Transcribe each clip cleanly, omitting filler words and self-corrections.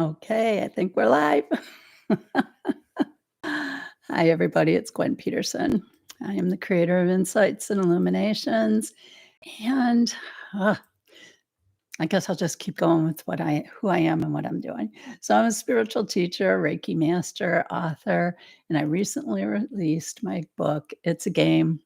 Okay, I think we're live. Hi, everybody. It's Gwen Peterson. I am the creator of Insights and Illuminations, and I guess I'll just keep going with who I am and what I'm doing. So I'm a spiritual teacher, Reiki Master, author, and I recently released my book, It's a Game,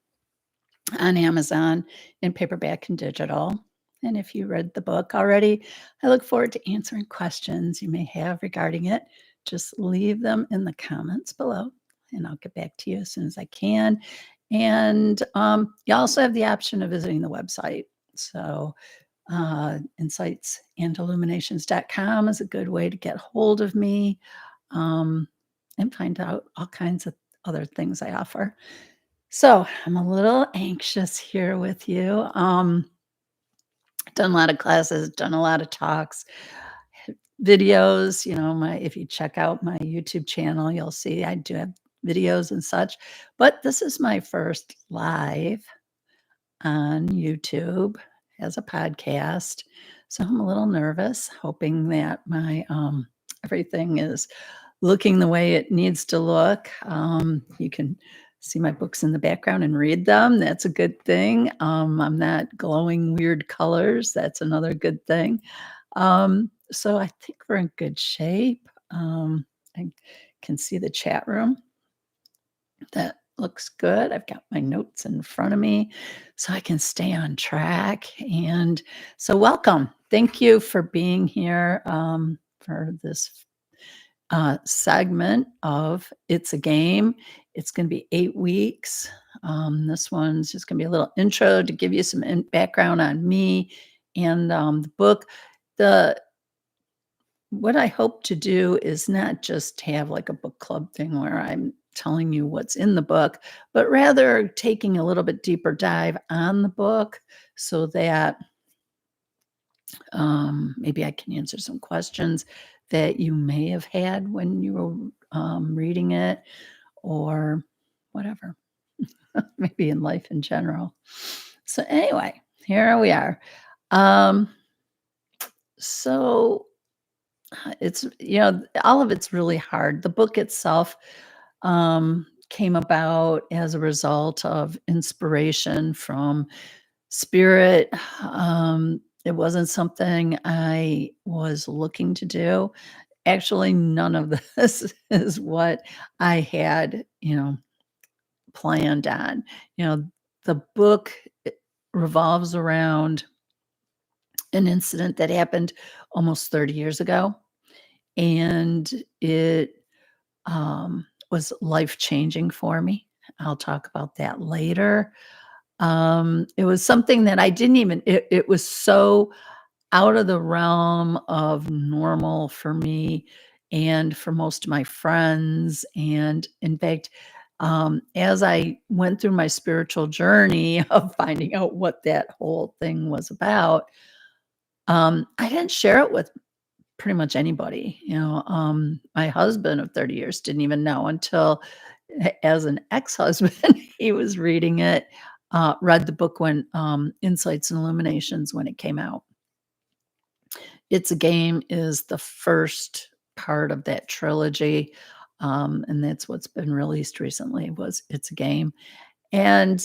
on Amazon in paperback and digital. And if you read the book already, I look forward to answering questions you may have regarding it. Just leave them in the comments below, and I'll get back to you as soon as I can. And you also have the option of visiting the website. So insightsandilluminations.com is a good way to get hold of me and find out all kinds of other things I offer. So I'm a little anxious here with you. Done a lot of classes, done a lot of talks, videos. If you check out my YouTube channel, you'll see I do have videos and such. But this is my first live on YouTube as a podcast. So I'm a little nervous, hoping that my everything is looking the way it needs to look. You can see my books in the background and read them. That's a good thing. I'm not glowing weird colors. That's another good thing. So I think we're in good shape. I can see the chat room. That looks good. I've got my notes in front of me so I can stay on track. And so welcome. Thank you for being here for this segment of It's a Game. It's going to be 8 weeks. This one's just going to be a little intro to give you some background on me and the book. What I hope to do is not just have like a book club thing where I'm telling you what's in the book, but rather taking a little bit deeper dive on the book so that maybe I can answer some questions that you may have had when you were reading it or whatever, maybe in life in general. So anyway, here we are. So it's, all of it's really hard. The book itself came about as a result of inspiration from spirit. It wasn't something I was looking to do. Actually, none of this is what I had, planned on. The book revolves around an incident that happened almost 30 years ago. And it was life-changing for me. I'll talk about that later. It was something that I didn't even it was so out of the realm of normal for me and for most of my friends. And in fact, as I went through my spiritual journey of finding out what that whole thing was about, I didn't share it with pretty much anybody. My husband of 30 years didn't even know until as an ex-husband, he was reading it, read the book when Insights and Illuminations when it came out. It's a Game is the first part of that trilogy. And that's what's been released recently was It's a Game. And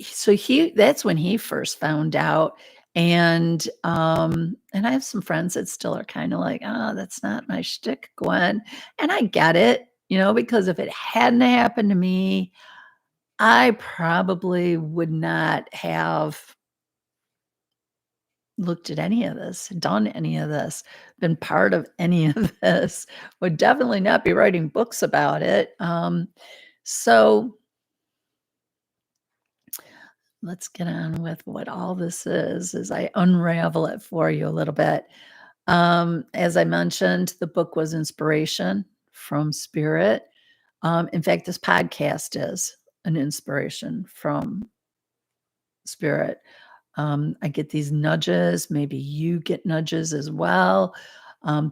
so that's when he first found out. And I have some friends that still are kind of like, oh, that's not my shtick, Gwen. And I get it, because if it hadn't happened to me, I probably would not have looked at any of this, done any of this, been part of any of this, would definitely not be writing books about it. So let's get on with what all this is as I unravel it for you a little bit. As I mentioned, the book was inspiration from spirit. In fact, this podcast is an inspiration from spirit. I get these nudges. Maybe you get nudges as well.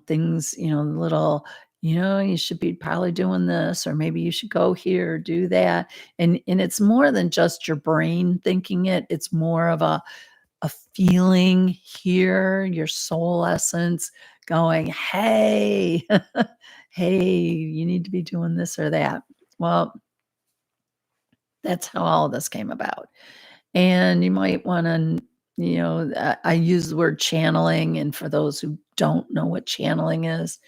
Things, little, you should be probably doing this, or maybe you should go here or do that. And it's more than just your brain thinking it. It's more of a feeling here, your soul essence going, hey, hey, you need to be doing this or that. Well, that's how all of this came about. And you might want to, I use the word channeling. And for those who don't know what channeling is,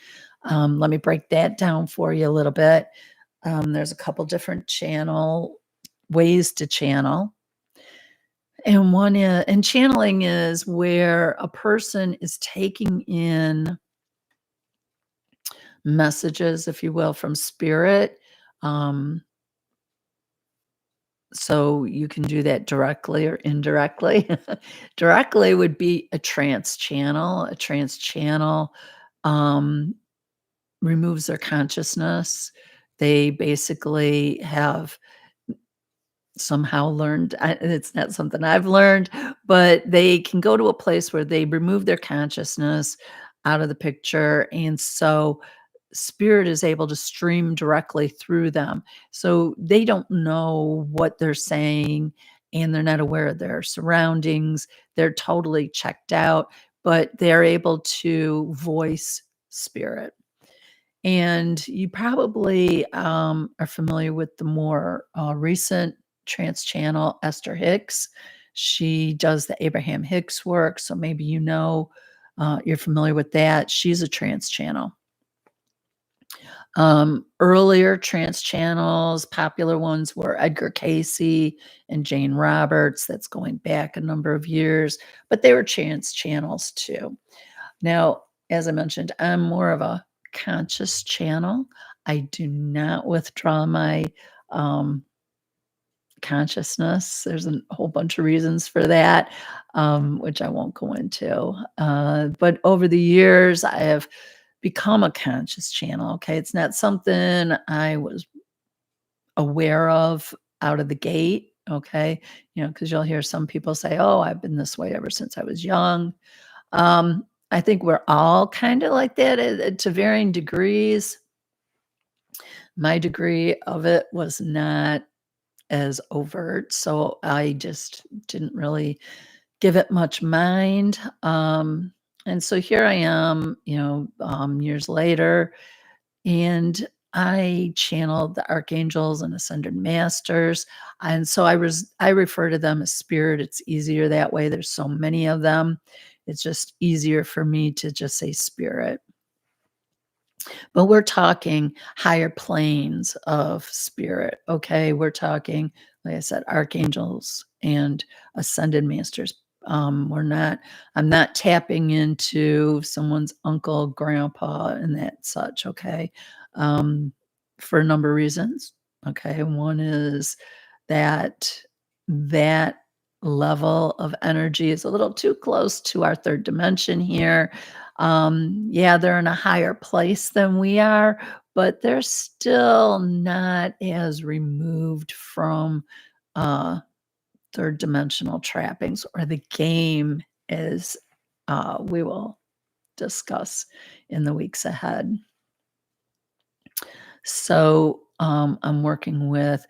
let me break that down for you a little bit. There's a couple different ways to channel. And channeling is where a person is taking in messages, if you will, from spirit. Um, so you can do that directly or indirectly. Directly would be a trance channel. A trance channel um, removes their consciousness. They basically have somehow learned, it's not something I've learned, but they can go to a place where they remove their consciousness out of the picture, and so spirit is able to stream directly through them. So they don't know what they're saying, and they're not aware of their surroundings. They're totally checked out, but they're able to voice spirit. And you probably are familiar with the more recent trance channel, Esther Hicks. She does the Abraham Hicks work. So maybe you're familiar with that. She's a trance channel. Earlier trance channels, popular ones were Edgar Casey and Jane Roberts. That's going back a number of years, but they were trance channels too. Now, as I mentioned, I'm more of a conscious channel. I do not withdraw my consciousness. There's a whole bunch of reasons for that, which I won't go into. But over the years, I have become a conscious channel. Okay. It's not something I was aware of out of the gate. Okay. Because you'll hear some people say, oh, I've been this way ever since I was young. I think we're all kind of like that to varying degrees. My degree of it was not as overt, so I just didn't really give it much mind. And so here I am, years later, and I channeled the archangels and ascended masters. And so I refer to them as spirit. It's easier that way. There's so many of them. It's just easier for me to just say spirit. But we're talking higher planes of spirit. Okay. We're talking, like I said, archangels and ascended masters. I'm not tapping into someone's uncle, grandpa, and that such. Okay. Um, for a number of reasons. Okay. One is that level of energy is a little too close to our third dimension here. Yeah, they're in a higher place than we are, but they're still not as removed from uh, third dimensional trappings or the game as we will discuss in the weeks ahead. So I'm working with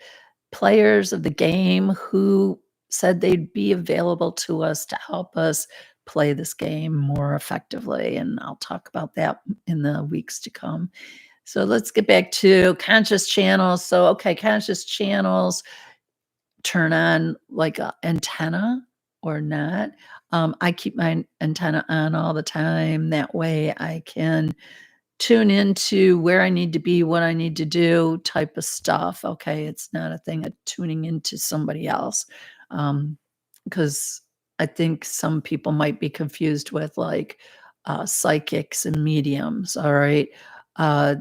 players of the game who said they'd be available to us to help us play this game more effectively. And I'll talk about that in the weeks to come. So let's get back to conscious channels. So, okay, conscious channels turn on like a antenna or not. I keep my antenna on all the time. That way I can tune into where I need to be, what I need to do type of stuff. Okay. It's not a thing of tuning into somebody else. Because I think some people might be confused with like psychics and mediums. All right. Uh,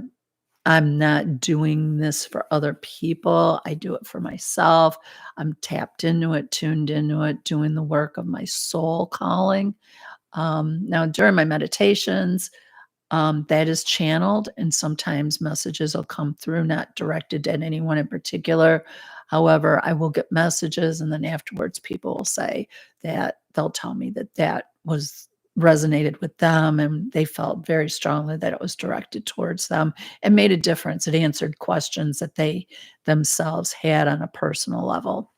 I'm not doing this for other people. I do it for myself. I'm tapped into it, tuned into it, doing the work of my soul calling. Now, during my meditations, that is channeled, and sometimes messages will come through, not directed at anyone in particular. However, I will get messages, and then afterwards, people will say that they'll tell me that that was resonated with them, and they felt very strongly that it was directed towards them and made a difference. It answered questions that they themselves had on a personal level.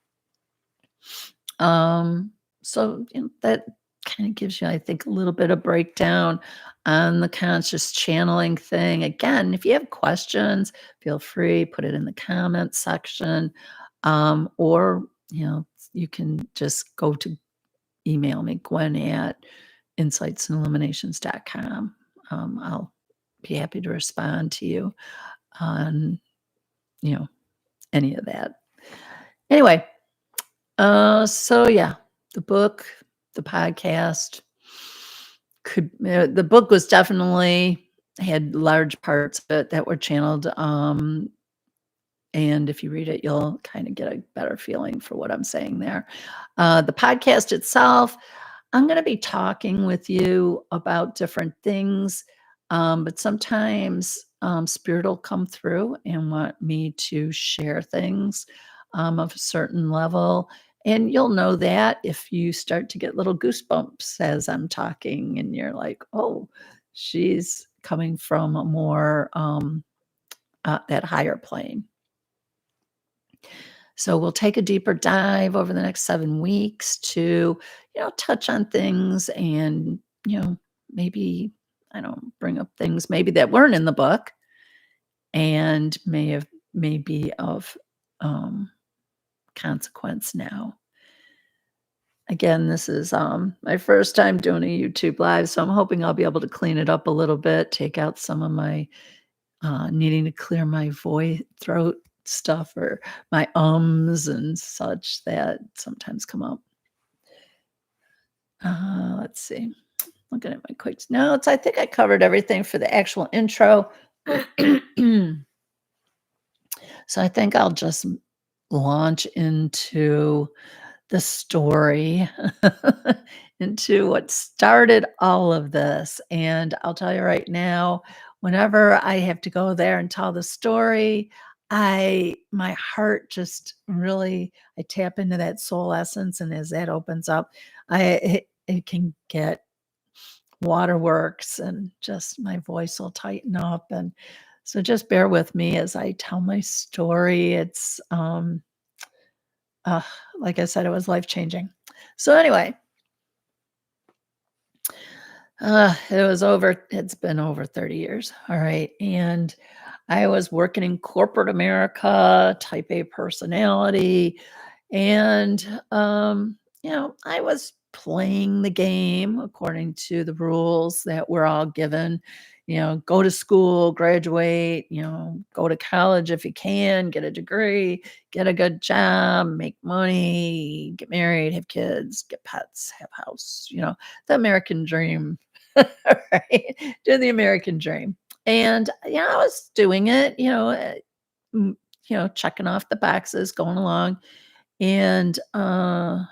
Um, so that kind of gives you, I think, a little bit of breakdown on the conscious channeling thing. Again, if you have questions, feel free, put it in the comment section. Or, you can just go to email me, Gwen at insightsandilluminations.com. I'll be happy to respond to you on, you know, any of that. Anyway, so yeah, the book, the podcast the book was definitely had large parts of it that were channeled. And if you read it, you'll kind of get a better feeling for what I'm saying there. The podcast itself, I'm going to be talking with you about different things, but sometimes spirit will come through and want me to share things of a certain level. And you'll know that if you start to get little goosebumps as I'm talking, and you're like, oh, she's coming from a more that higher plane. So we'll take a deeper dive over the next 7 weeks to, touch on things and, maybe, I don't bring up things maybe that weren't in the book and may be of consequence now. Again, this is my first time doing a YouTube live, so I'm hoping I'll be able to clean it up a little bit, take out some of my needing to clear my throat stuff or my ums and such that sometimes come up. Let's see. Looking at my quick notes, I think I covered everything for the actual intro. So I think I'll just launch into the story, into what started all of this. And I'll tell you right now, whenever I have to go there and tell the story, my heart just really, I tap into that soul essence, and as that opens up, it can get waterworks, and just my voice will tighten up. And so just bear with me as I tell my story. It's uh, like I said, it was life changing. So anyway, it's been over 30 years. All right. And I was working in corporate America, type A personality. And, I was playing the game according to the rules that we're all given. Go to school, graduate, go to college if you can, get a degree, get a good job, make money, get married, have kids, get pets, have a house, the American dream. Right? Do the American dream. And I was doing it, checking off the boxes, going along. And I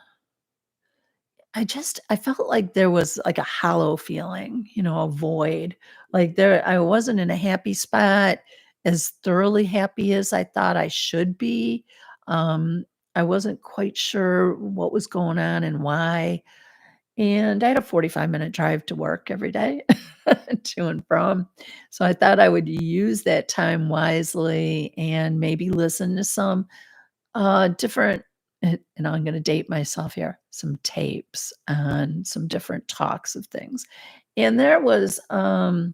felt like there was like a hollow feeling, a void. Like I wasn't in a happy spot, as thoroughly happy as I thought I should be. Um, I wasn't quite sure what was going on and why. And I had a 45-minute drive to work every day, to and from. So I thought I would use that time wisely and maybe listen to some different, and I'm going to date myself here, some tapes on some different talks of things. And there was a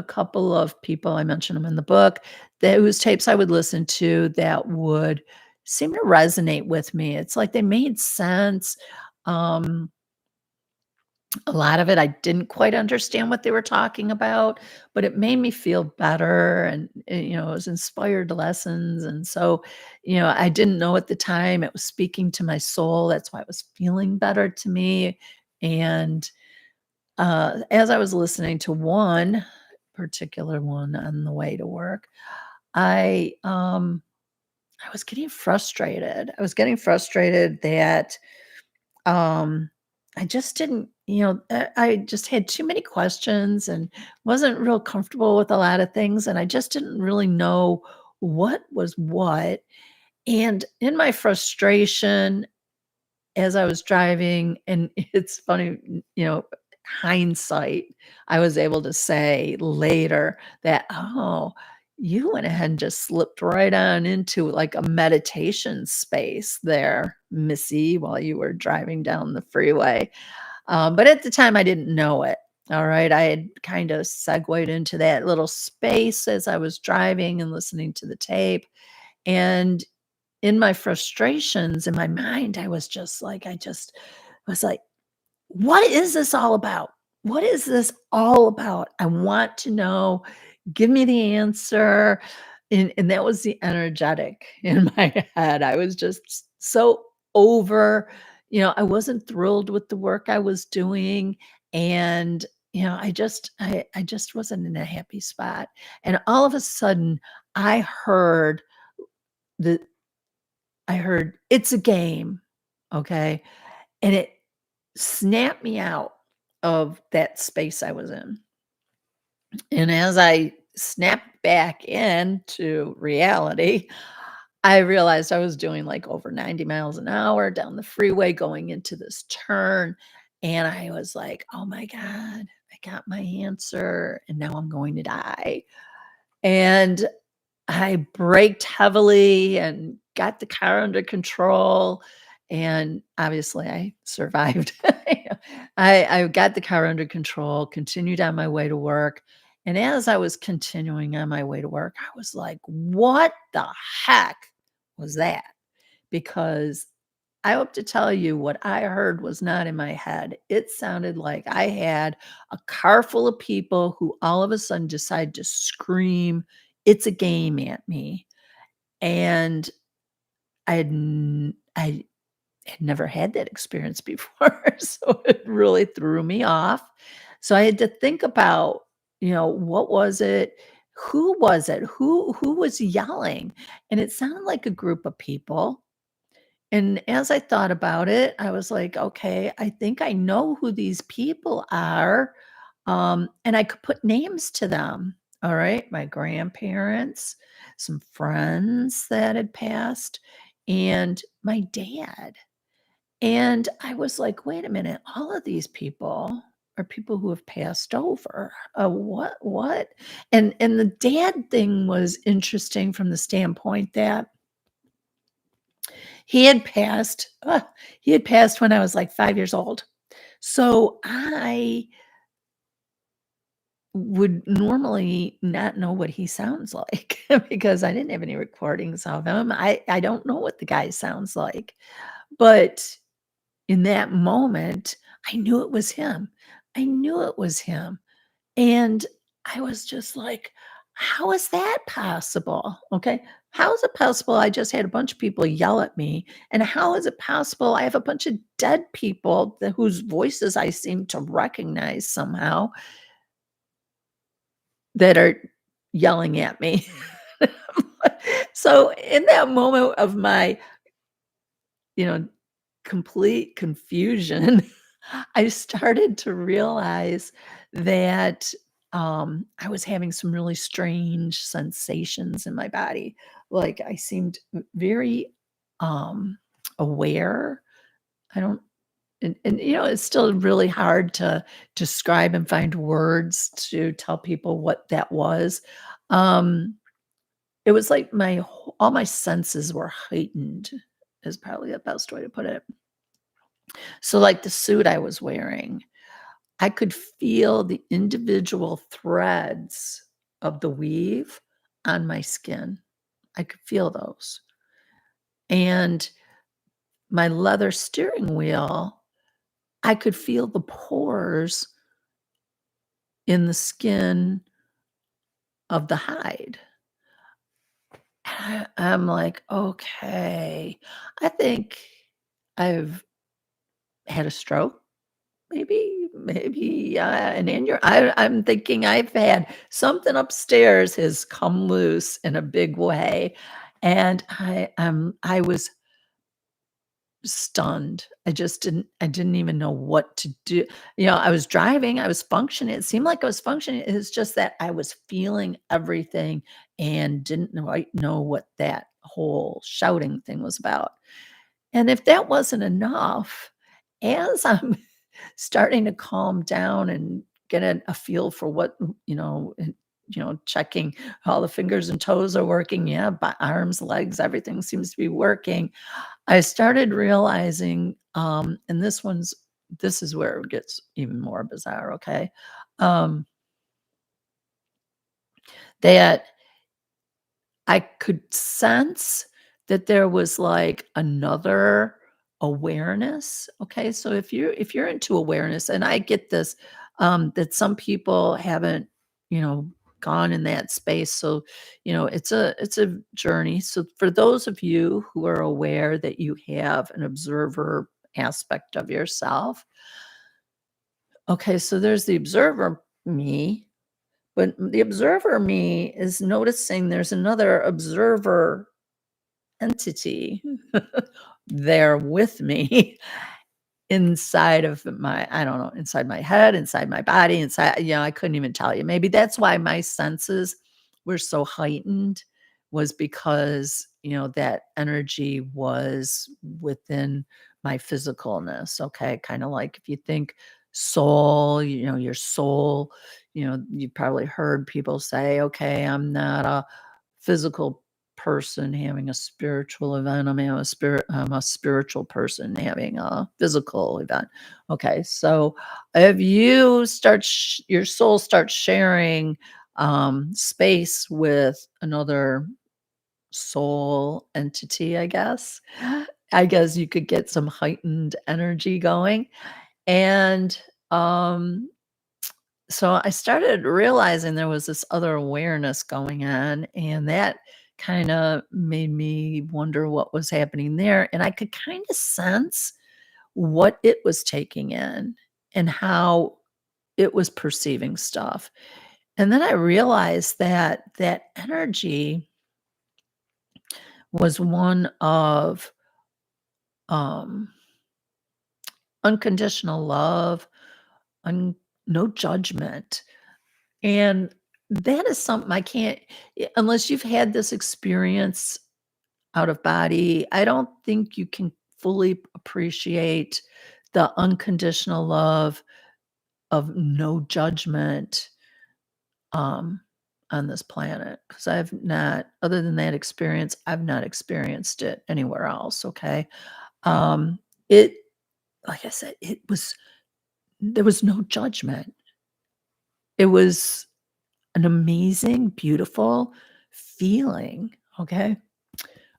couple of people, I mentioned them in the book, whose tapes I would listen to that would seem to resonate with me. It's like they made sense. Um, a lot of it, I didn't quite understand what they were talking about, but it made me feel better, and, it was inspired lessons. And so, I didn't know at the time it was speaking to my soul. That's why it was feeling better to me. And as I was listening to one particular one on the way to work, I was getting frustrated. I was getting frustrated that um, I just didn't, I just had too many questions and wasn't real comfortable with a lot of things. And I just didn't really know what was what. And in my frustration, as I was driving, and it's funny, hindsight, I was able to say later that, oh, you went ahead and just slipped right on into like a meditation space there, Missy, while you were driving down the freeway. But at the time, I didn't know it. All right. I had kind of segued into that little space as I was driving and listening to the tape. And in my frustrations in my mind, I just was like, what is this all about? What is this all about? I want to know. Give me the answer. And that was the energetic in my head. I was just so over, I wasn't thrilled with the work I was doing. And, I just wasn't in a happy spot. And all of a sudden I heard the I heard it's a game. Okay. And it snapped me out of that space I was in. And as I snapped back into reality, I realized I was doing like over 90 miles an hour down the freeway going into this turn. And I was like, oh my God, I got my answer. And now I'm going to die. And I braked heavily and got the car under control, and obviously I survived. I got the car under control, continued on my way to work, and as I was continuing on my way to work, I was like, "What the heck was that?" Because I hope to tell you what I heard was not in my head. It sounded like I had a car full of people who all of a sudden decide to scream, "It's a game" at me. And I had never had that experience before, so it really threw me off. So I had to think about, what was it? Who was it? Who was yelling? And it sounded like a group of people. And as I thought about it, I was like, "Okay, I think I know who these people are." And I could put names to them. All right, my grandparents, some friends that had passed, and my dad. And I was like, "Wait a minute, all of these people are people who have passed over. What?" And the dad thing was interesting from the standpoint that he had passed he had passed when I was, like, 5 years old. So, I would normally not know what he sounds like because I didn't have any recordings of him. I don't know what the guy sounds like, but in that moment, I knew it was him. I knew it was him. And I was just like, "How is that possible?" Okay. How is it possible I just had a bunch of people yell at me? And how is it possible I have a bunch of dead people whose voices I seem to recognize somehow that are yelling at me? So in that moment of my, you know, complete confusion, I started to realize that, I was having some really strange sensations in my body. Like, I seemed very, um, aware. I don't and it's still really hard to describe and find words to tell people what that was. Um, it was like all my senses were heightened, is probably the best way to put it. So, like the suit I was wearing, I could feel the individual threads of the weave on my skin. I could feel those. And my leather steering wheel, I could feel the pores in the skin of the hide. I'm like, okay, I think I've had a stroke. Maybe, an I'm thinking I've had something upstairs has come loose in a big way, and I was stunned. I didn't even know what to do. I was driving, I was functioning. It seemed like I was functioning. It's just that I was feeling everything and didn't quite know what that whole shouting thing was about. And if that wasn't enough, as I'm starting to calm down and get a feel for what, checking all the fingers and toes are working. Yeah, but arms, legs, everything seems to be working. I started realizing, and this is where it gets even more bizarre. Okay. um, that I could sense that there was, like, another awareness, okay? So if you're into awareness, and I get this, that some people haven't, you know, gone in that space, so, it's a journey. So for those of you who are aware that you have an observer aspect of yourself, okay, so there's the observer me, but the observer me is noticing there's another observer entity there with me inside of my, I don't know, inside my head, inside my body, inside, I couldn't even tell you. Maybe that's why my senses were so heightened, was because, that energy was within my physicalness. Okay. Kind of like if you think soul, your soul, you probably heard people say, okay, I'm not a physical person having a spiritual event. I'm a spiritual person having a physical event. Okay, so if you your soul starts sharing space with another soul entity, I guess you could get some heightened energy going. And um so I started realizing there was this other awareness going on, and that kind of made me wonder what was happening there. And I could kind of sense what it was taking in and how it was perceiving stuff. And then I realized that that energy was one of um, unconditional love, un- no judgment. And that is something I can't, unless you've had this experience out of body, I don't think you can fully appreciate the unconditional love of no judgment, um, on this planet. Because I've not, other than that experience, I've not experienced it anywhere else. Okay. Um, it, like I said, there was no judgment. It was an amazing, beautiful feeling, okay?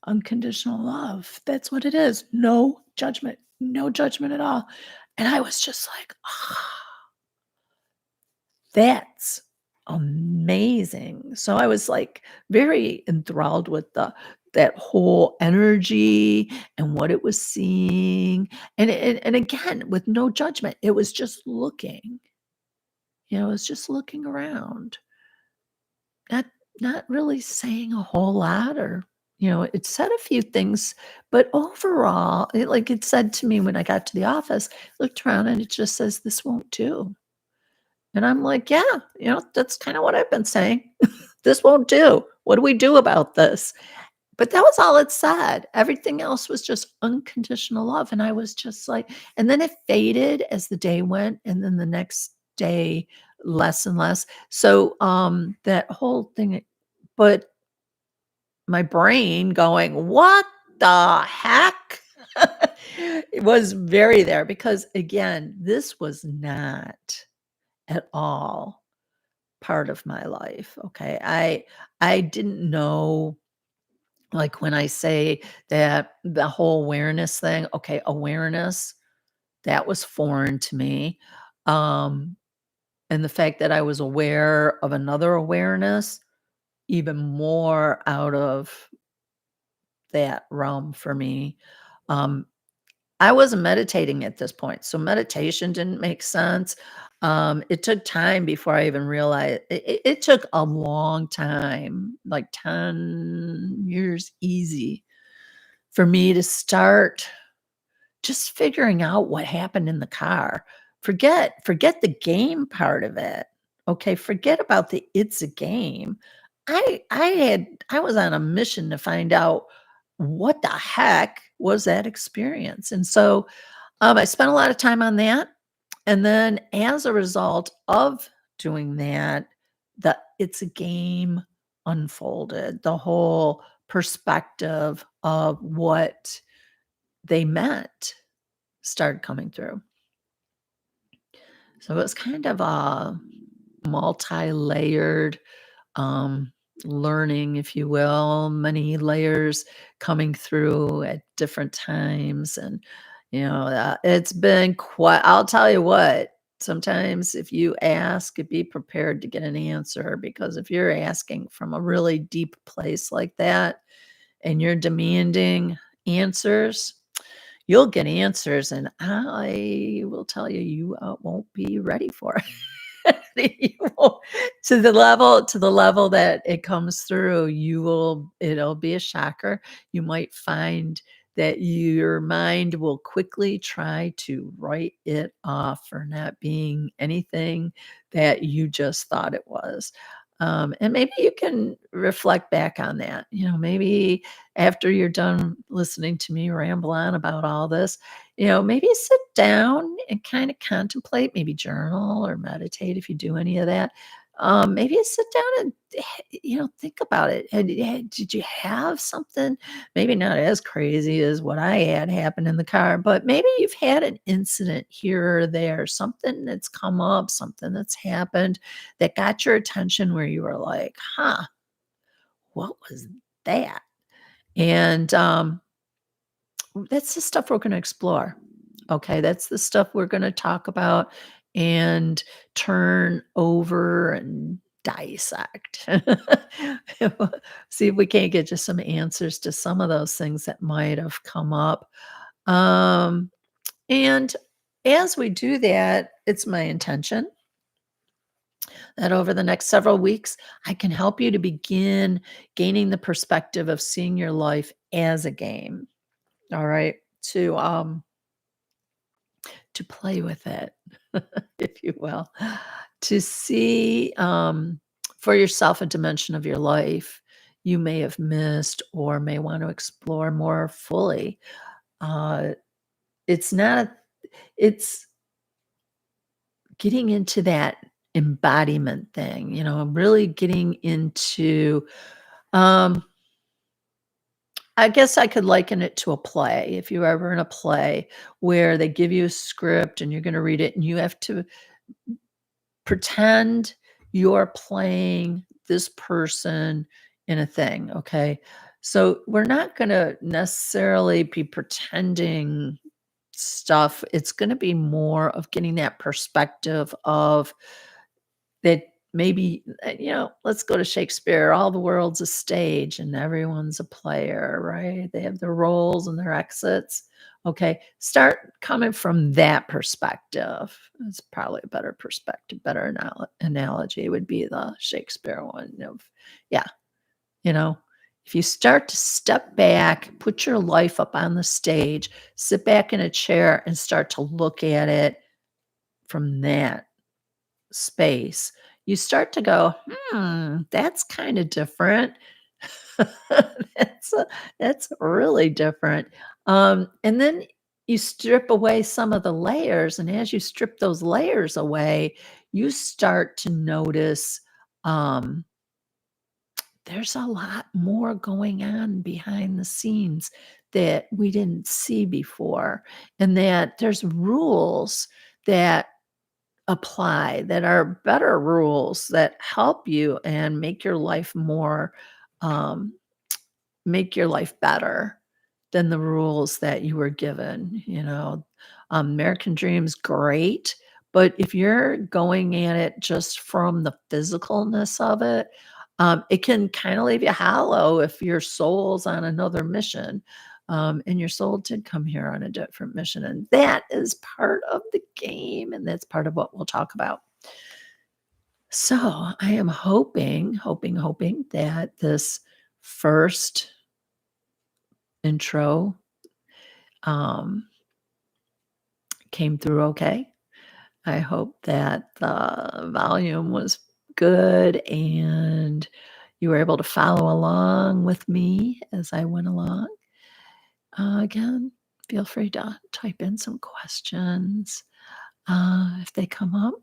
Unconditional love. That's what it is. No judgment at all. And I was just like, that's amazing. So I was like very enthralled with that whole energy and what it was seeing. And again, with no judgment, it was just looking, it was just looking around. Not not really saying a whole lot, or, it said a few things, but overall, it said to me when I got to the office, looked around and it just says, "This won't do." And I'm like, "Yeah, that's kinda what I've been saying. This won't do. What do we do about this?" But that was all it said. Everything else was just unconditional love, and I was just like, and then it faded as the day went, and then the next day, less and less. So, that whole thing, but my brain going, "What the heck?" It was very there because, again, this was not at all part of my life, okay? I didn't know, like, when I say that the whole awareness thing, okay, awareness, that was foreign to me. Um, and the fact that I was aware of another awareness, even more out of that realm for me. Um, I wasn't meditating at this point, so meditation didn't make sense. It took time before I even realized it took a long time, like 10 years easy, for me to start just figuring out what happened in the car. Forget the game part of it. Okay, forget about the it's a game. I was on a mission to find out what the heck was that experience. And so I spent a lot of time on that. And then as a result of doing that, the it's a game unfolded. The whole perspective of what they meant started coming through. So it was kind of, multi-layered um, learning, if you will, many layers coming through at different times. And, it's been quite, I'll tell you what, sometimes if you ask, be prepared to get an answer, because if you're asking from a really deep place like that and you're demanding answers, you'll get answers. And I will tell you, you won't be ready for it. You won't, to the level that it comes through, it'll be a shocker. You might find that your mind will quickly try to write it off for not being anything that you just thought it was. And maybe you can reflect back on that. Maybe after you're done listening to me ramble on about all this, maybe sit down and kind of contemplate, maybe journal or meditate if you do any of that. Maybe sit down and think about it. And did you have something, maybe not as crazy as what I had happen in the car, but maybe you've had an incident here or there, something that's come up, something that's happened that got your attention where you were like, huh, what was that? And that's the stuff we're going to explore. Okay, that's the stuff we're going to talk about and turn over and dissect. See if we can't get just some answers to some of those things that might have come up. Um, and as we do that, it's my intention that over the next several weeks, I can help you to begin gaining the perspective of seeing your life as a game. All right. To play with it, if you will, to see for yourself a dimension of your life you may have missed or may want to explore more fully. Uh, it's not, it's getting into that embodiment thing, really getting into, um, I guess I could liken it to a play. If you're ever in a play where they give you a script and you're going to read it and you have to pretend you're playing this person in a thing, okay? So we're not going to necessarily be pretending stuff. It's going to be more of getting that perspective of that maybe, let's go to Shakespeare. All the world's a stage and everyone's a player, right? They have their roles and their exits. Okay. Start coming from that perspective. It's probably a better perspective, better analogy would be the Shakespeare one of, yeah, you know, if you start to step back, put your life up on the stage, sit back in a chair and start to look at it from that space, you start to go, that's kind of different. that's that's really different. And then you strip away some of the layers, and as you strip those layers away, you start to notice um, there's a lot more going on behind the scenes that we didn't see before, and that there's rules that apply that are better rules that help you and um, make your life better than the rules that you were given. American Dream's great, but if you're going at it just from the physicalness of it, it can kind of leave you hollow if your soul's on another mission. And your soul did come here on a different mission. And that is part of the game. And that's part of what we'll talk about. So I am hoping that this first intro um, came through okay. I hope that the volume was good and you were able to follow along with me as I went along. Again, feel free to type in some questions if they come up.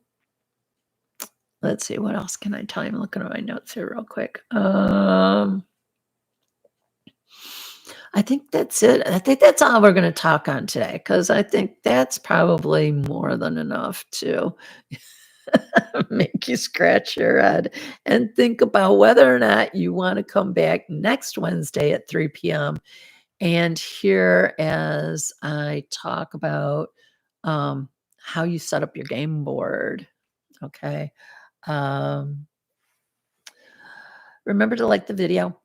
Let's see, what else can I tell you? I'm looking at my notes here real quick. I think that's it. I think that's all we're going to talk on today because I think that's probably more than enough to make you scratch your head and think about whether or not you want to come back next Wednesday at 3 p.m. and hear as I talk about how you set up your game board. Okay. Um, remember to like the video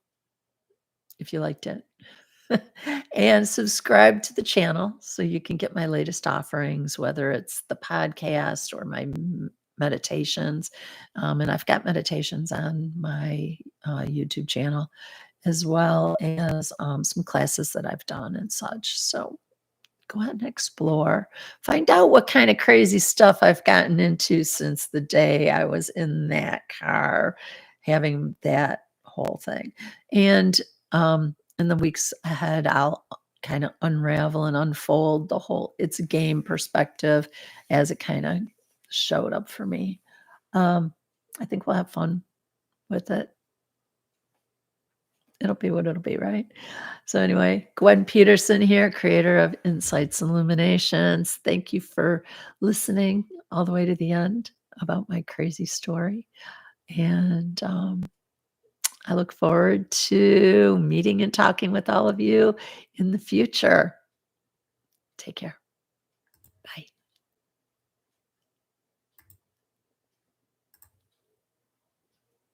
if you liked it. And subscribe to the channel so you can get my latest offerings, whether it's the podcast or my meditations. And I've got meditations on my YouTube channel as well as some classes that I've done and such. So go out and explore. Find out what kind of crazy stuff I've gotten into since the day I was in that car having that whole thing. And in the weeks ahead, I'll kind of unravel and unfold the whole it's a game perspective as it kind of showed up for me. I think we'll have fun with it. It'll be what it'll be, right? So anyway, Gwen Peterson here, creator of Insights and Illuminations. Thank you for listening all the way to the end about my crazy story. And I look forward to meeting and talking with all of you in the future. Take care. Bye.